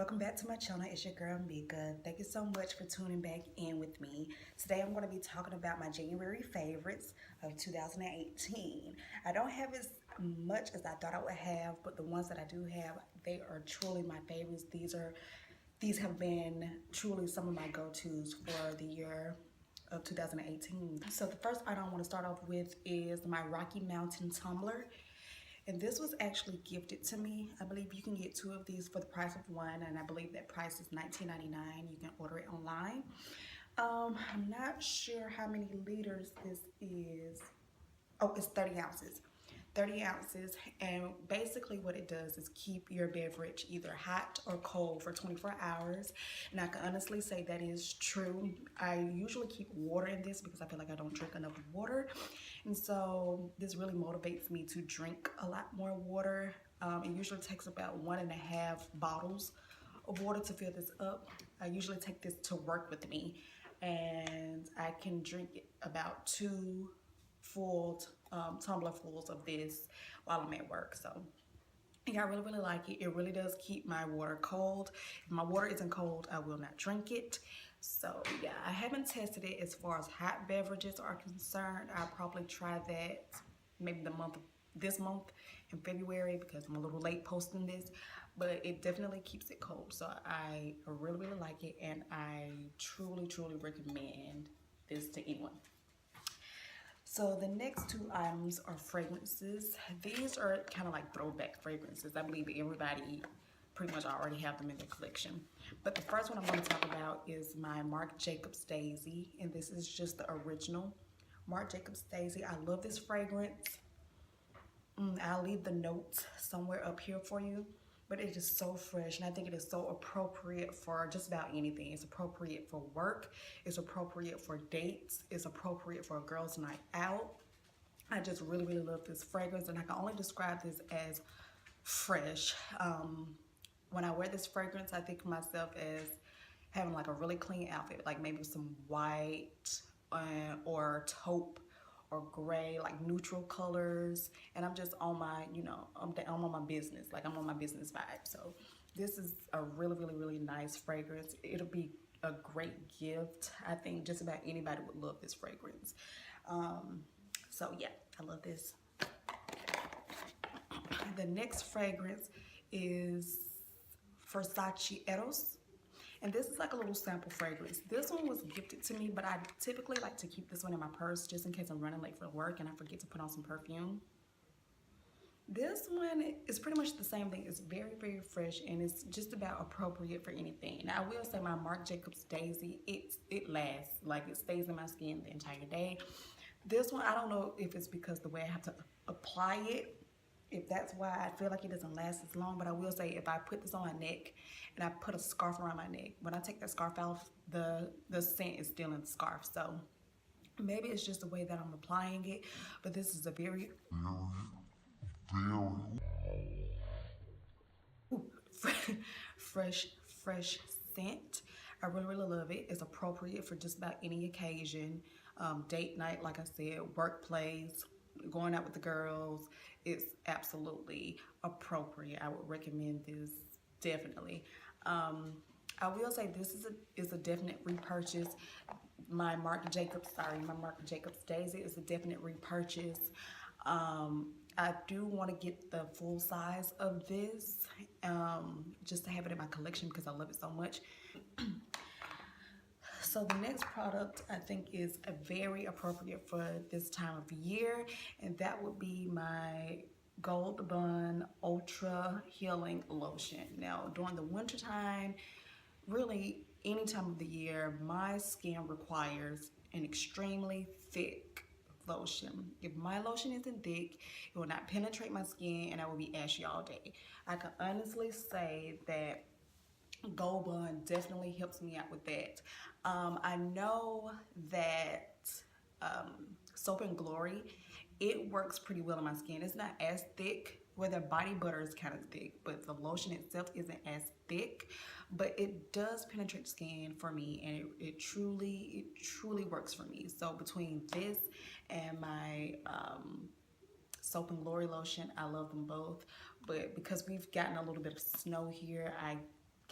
welcome back to my channel. It's your girl Mika. Thank you so much for tuning back in with me. Today I'm going to be talking about my January favorites of 2018. I don't have as much as I thought I would have, but the ones that I do have, they are truly my favorites. These have been truly some of my go-tos for the year of 2018. So the first item I want to start off with is my Rocky Mountain tumbler. And this was actually gifted to me. I believe you can get two of these for the price of one, and I believe that price is $19.99. You can order it online. I'm not sure how many liters this is. Oh, it's 30 ounces. 30 ounces, and basically what it does is keep your beverage either hot or cold for 24 hours. And I can honestly say that is true. I usually keep water in this because I feel like I don't drink enough water, and so this really motivates me to drink a lot more water. It usually takes about 1.5 bottles of water to fill this up. I usually take this to work with me, and I can drink about 2 full tumbler fulls of this while I'm at work. So yeah, I really like it. It really does keep my water cold. If my water isn't cold, I will not drink it. So yeah, I haven't tested it as far as hot beverages are concerned. I'll probably try that maybe this month in February, because I'm a little late posting this, but it definitely keeps it cold. So I really like it, and I truly recommend this to anyone. So the next 2 items are fragrances. These are kind of like throwback fragrances. I believe everybody pretty much already have them in their collection. But the first one I'm going to talk about is my Marc Jacobs Daisy, and this is just the original Marc Jacobs Daisy. I love this fragrance. I'll leave the notes somewhere up here for you. But it is so fresh, and I think it is so appropriate for just about anything. It's appropriate for work, it's appropriate for dates, it's appropriate for a girl's night out. I just really love this fragrance, and I can only describe this as fresh. When I wear this fragrance, I think of myself as having like a really clean outfit, like maybe some white or taupe or gray, like neutral colors, and I'm just on my, I'm on my business, like I'm on my business vibe. So this is a really nice fragrance. It'll be a great gift. I think just about anybody would love this fragrance. So yeah, I love this. The next fragrance is Versace Eros. And this is like a little sample fragrance. This one was gifted to me, but I typically like to keep this one in my purse just in case I'm running late for work and I forget to put on some perfume. This one is pretty much the same thing. It's very fresh, and it's just about appropriate for anything. Now, I will say my Marc Jacobs Daisy, it lasts. Like, it stays in my skin the entire day. This one, I don't know if it's because the way I have to apply it, if that's why I feel like it doesn't last as long. But I will say, if I put this on my neck and I put a scarf around my neck, when I take that scarf off, the scent is still in the scarf. So maybe it's just the way that I'm applying it, but this is a very fresh scent. I really love it. It's appropriate for just about any occasion. Date night, like I said, workplace, going out with the girls. It's absolutely appropriate. I would recommend this definitely. I will say this is a definite repurchase. My Marc Jacobs Daisy is a definite repurchase. I do want to get the full size of this, just to have it in my collection because I love it so much. So the next product I think is very appropriate for this time of year, and that would be my Gold Bond Ultra Healing Lotion. Now, during the winter time, really any time of the year, my skin requires an extremely thick lotion. If my lotion isn't thick, it will not penetrate my skin, and I will be ashy all day. I can honestly say that Gold Bond definitely helps me out with that. I know that Soap and Glory, it works pretty well on my skin. It's not as thick, where their body butter is kind of thick, but the lotion itself isn't as thick, but it does penetrate the skin for me, and it truly works for me. So between this and my Soap and Glory lotion, I love them both. But because we've gotten a little bit of snow here, I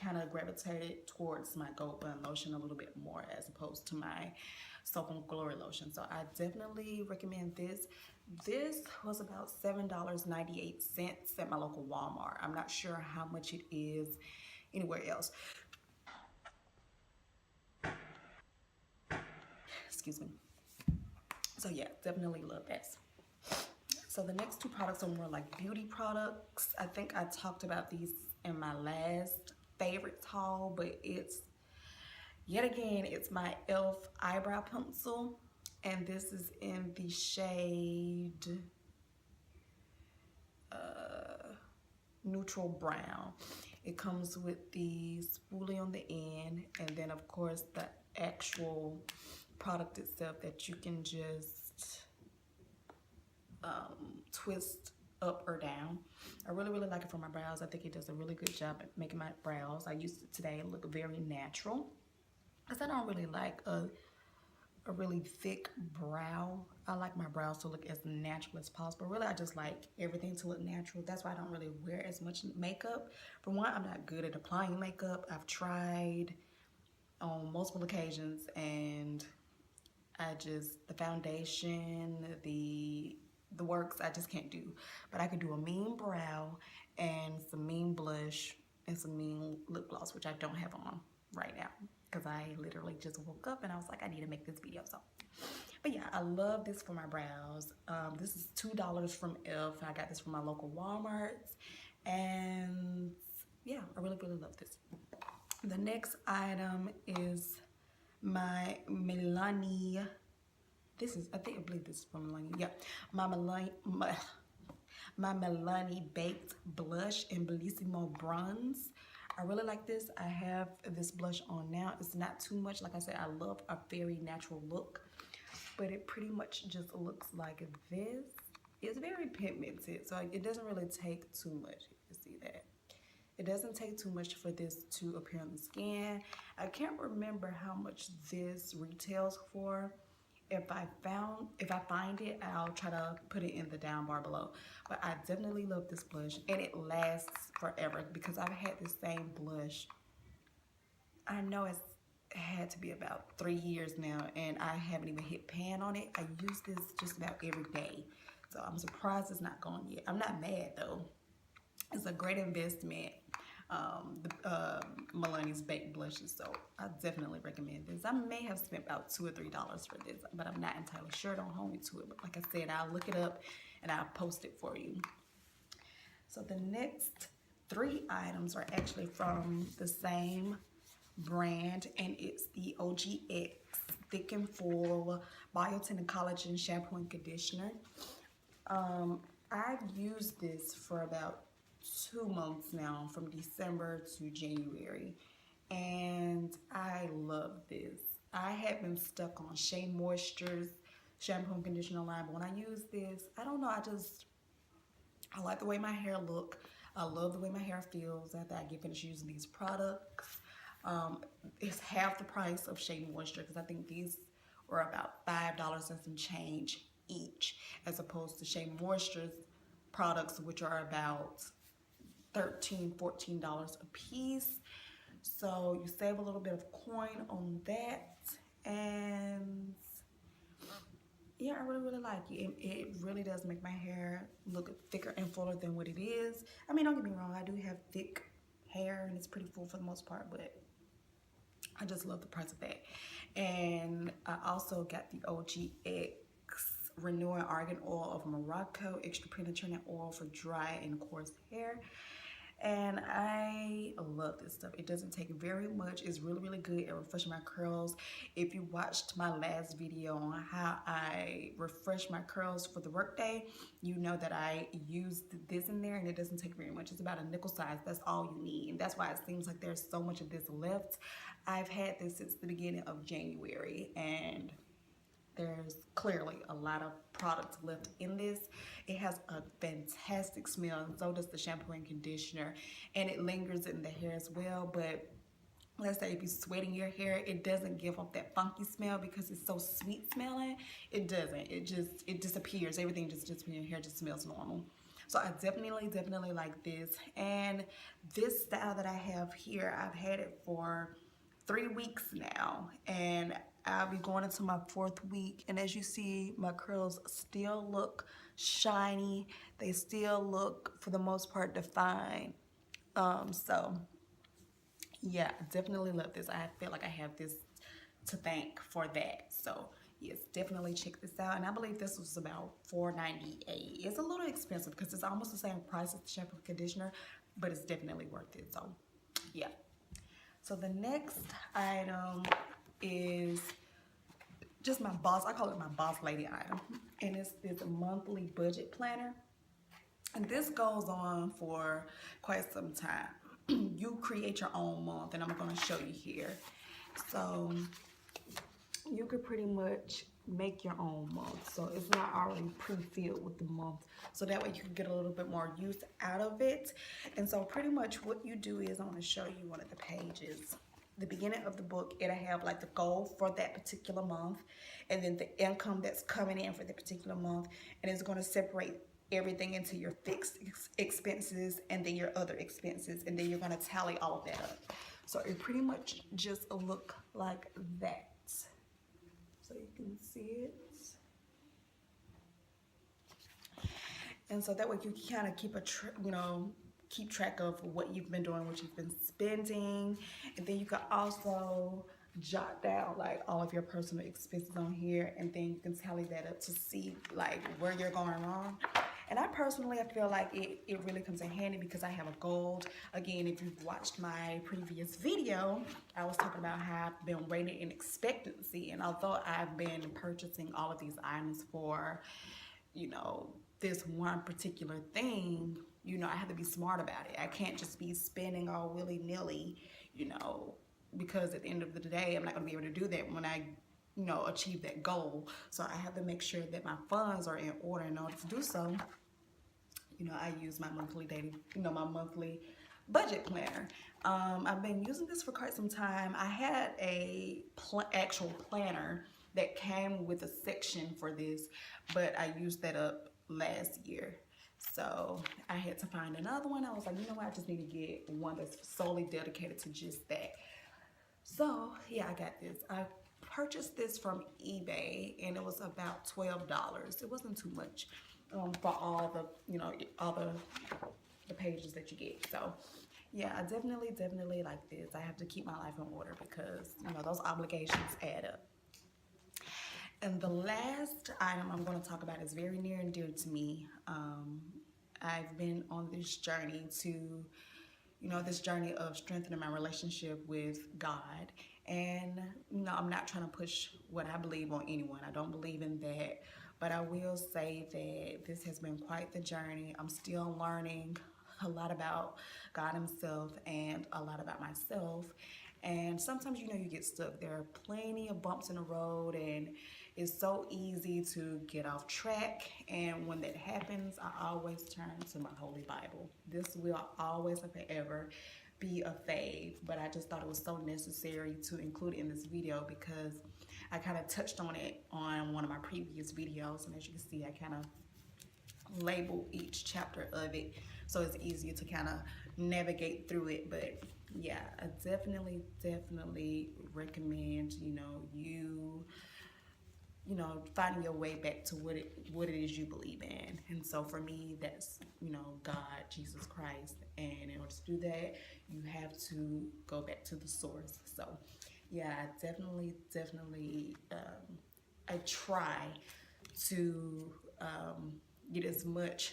kind of gravitated towards my Gold Bond lotion a little bit more as opposed to my Soap and Glory lotion. So I definitely recommend this. This was about $7.98 at my local Walmart. I'm not sure how much it is anywhere else. Excuse me. So yeah, definitely love this. So the next two products are more like beauty products. I think I talked about these in my last favorites haul, but it's yet again, it's my e.l.f. eyebrow pencil, and this is in the shade neutral brown. It comes with the spoolie on the end, and then of course the actual product itself that you can just twist up or down. I really like it for my brows. I think it does a really good job at making my brows. I used it today, look very natural, because I don't really like a really thick brow. I like my brows to look as natural as possible. Really, I just like everything to look natural. That's why I don't really wear as much makeup. For one, I'm not good at applying makeup. I've tried on multiple occasions, and the foundation, the works, I just can't do. But I could do a mean brow and some mean blush and some mean lip gloss, which I don't have on right now because I literally just woke up and I was like, I need to make this video. So, but yeah, I love this for my brows. This is $2 from e.l.f. I got this from my local Walmarts, and yeah, I really love this. The next item is my Milani. I believe this is from Milani. Yeah, my Milani Baked Blush in Bellissimo Bronze. I really like this. I have this blush on now. It's not too much. Like I said, I love a very natural look, but it pretty much just looks like this. It's very pigmented, so it doesn't really take too much. You can see that. It doesn't take too much for this to appear on the skin. I can't remember how much this retails for. If I find it, I'll try to put it in the down bar below. But I definitely love this blush, and it lasts forever because I've had this same blush. I know it's had to be about 3 years now, and I haven't even hit pan on it. I use this just about every day, so I'm surprised it's not gone yet. I'm not mad though. It's a great investment. Milani's baked blushes, so I definitely recommend this. I may have spent about $2 or $3 for this, but I'm not entirely sure. Don't hold me to it, but like I said, I'll look it up and I'll post it for you. So the next 3 items are actually from the same brand, and it's the Ogx Thick and Full Biotin and Collagen Shampoo and Conditioner. I've used this for about 2 months now, from December to January, and I love this. I have been stuck on Shea Moisture's shampoo and conditioner line, but when I use this, I don't know, I like the way my hair look. I love the way my hair feels after I get finished using these products. It's half the price of Shea Moisture, because I think these were about $5 and some change each, as opposed to Shea Moisture's products, which are about $13, $14 a piece. So you save a little bit of coin on that, and yeah, I really like it. It really does make my hair look thicker and fuller than what it is. I mean, don't get me wrong, I do have thick hair and it's pretty full for the most part, but I just love the price of that. And I also got the Ogx Renewing Argan Oil of Morocco Extra Penetrating Oil for dry and coarse hair. And I love this stuff. It doesn't take very much. It's really good at refreshing my curls. If you watched my last video on how I refresh my curls for the workday, you know that I used this in there, and it doesn't take very much. It's about a nickel size. That's all you need, and that's why it seems like there's so much of this left. I've had this since the beginning of January, and there's clearly a lot of product left in this. It has a fantastic smell, and so does the shampoo and conditioner, and it lingers in the hair as well. But let's say if you're sweating your hair, it doesn't give off that funky smell because it's so sweet smelling. It doesn't. It disappears. Everything just disappears. Your hair just smells normal. So I definitely like this. And this style that I have here, I've had it for 3 weeks now, and I'll be going into my 4th week. And as you see, my curls still look shiny. They still look, for the most part, defined. So yeah, I definitely love this. I feel like I have this to thank for that. So yes, definitely check this out. And I believe this was about $4.98. It's a little expensive because it's almost the same price as the shampoo and conditioner, but it's definitely worth it. So yeah. So the next item is just my boss, I call it my boss lady item. And it's this monthly budget planner. And this goes on for quite some time. You create your own month, and I'm going to show you here. So you could pretty much make your own month. So it's not already pre-filled with the month. So that way you can get a little bit more use out of it. And so pretty much what you do is, I'm going to show you one of the pages. The beginning of the book, it'll have like the goal for that particular month, and then the income that's coming in for the particular month, and it's going to separate everything into your fixed expenses and then your other expenses, and then you're going to tally all of that up. So it pretty much just look like that. So you can see it. And so that way you can kind of keep keep track of what you've been doing, what you've been spending. And then you can also jot down like all of your personal expenses on here, and then you can tally that up to see like where you're going wrong. And I personally, I feel like it really comes in handy because I have a goal. Again, if you've watched my previous video, I was talking about how I've been waiting in expectancy. And although I've been purchasing all of these items for, this one particular thing, I have to be smart about it. I can't just be spending all willy-nilly, because at the end of the day, I'm not going to be able to do that when I achieve that goal. So I have to make sure that my funds are in order. In order to do so, I use my monthly my monthly budget planner. I've been using this for quite some time. I had a actual planner that came with a section for this, but I used that up last year. So I had to find another one. I was like, what, I just need to get one that's solely dedicated to just that. So yeah, I got this. I purchased this from eBay, and it was about $12. It wasn't too much for all the pages that you get. So yeah, I definitely like this. I have to keep my life in order because those obligations add up. And the last item I'm going to talk about is very near and dear to me. I've been on this journey this journey of strengthening my relationship with God. And, I'm not trying to push what I believe on anyone. I don't believe in that. But I will say that this has been quite the journey. I'm still learning a lot about God himself and a lot about myself. And sometimes, you get stuck. There are plenty of bumps in the road, and it's so easy to get off track. And when that happens, I always turn to my Holy Bible. This will always and forever be a fave, but I just thought it was so necessary to include in this video because I kind of touched on it on one of my previous videos. And as you can see, I kind of labeled each chapter of it, so it's easier to kind of navigate through it. But yeah, I definitely recommend finding your way back to what it is you believe in. And so for me, that's God, Jesus Christ. And in order to do that, you have to go back to the source. So yeah, I definitely I try to get as much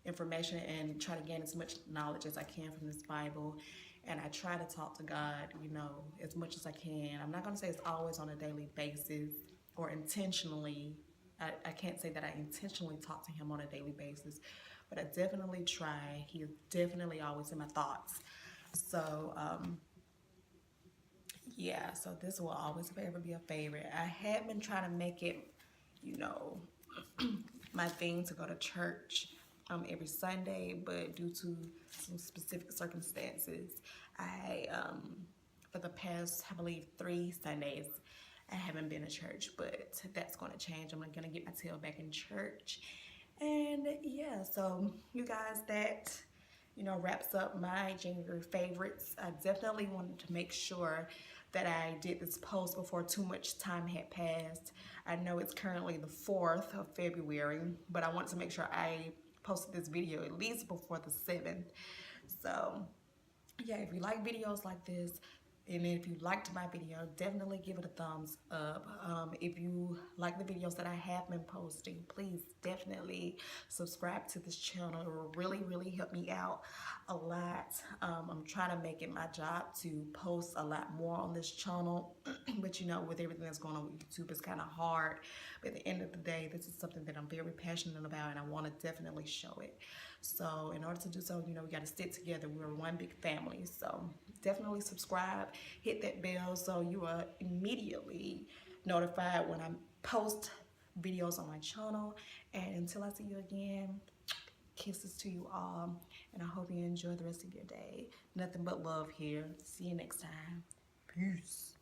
information and try to gain as much knowledge as I can from this Bible. And I try to talk to God, as much as I can. I'm not going to say it's always on a daily basis or intentionally. I can't say that I intentionally talk to him on a daily basis, but I definitely try. He is definitely always in my thoughts. So, yeah, so this will always forever be a favorite. I have been trying to make it, my thing to go to church every Sunday, but due to some specific circumstances, I for the past, I believe, 3 Sundays, I haven't been to church, but that's going to change. I'm going to get my tail back in church, And yeah, so you guys, that wraps up my January favorites. I definitely wanted to make sure that I did this post before too much time had passed. I know it's currently the 4th of February, but I wanted to make sure I posted this video at least before the 7th. So yeah, if you like videos like this, and if you liked my video, definitely give it a thumbs up. If you like the videos that I have been posting, please definitely subscribe to this channel. It will really, really help me out a lot. I'm trying to make it my job to post a lot more on this channel, but with everything that's going on with YouTube, it's kind of hard. But at the end of the day, this is something that I'm very passionate about, and I want to definitely show it. So in order to do so, we got to stick together. We're one big family. So definitely subscribe, hit that bell so you are immediately notified when I post videos on my channel. And until I see you again, kisses to you all, and I hope you enjoy the rest of your day. Nothing but love here. See you next time. Peace.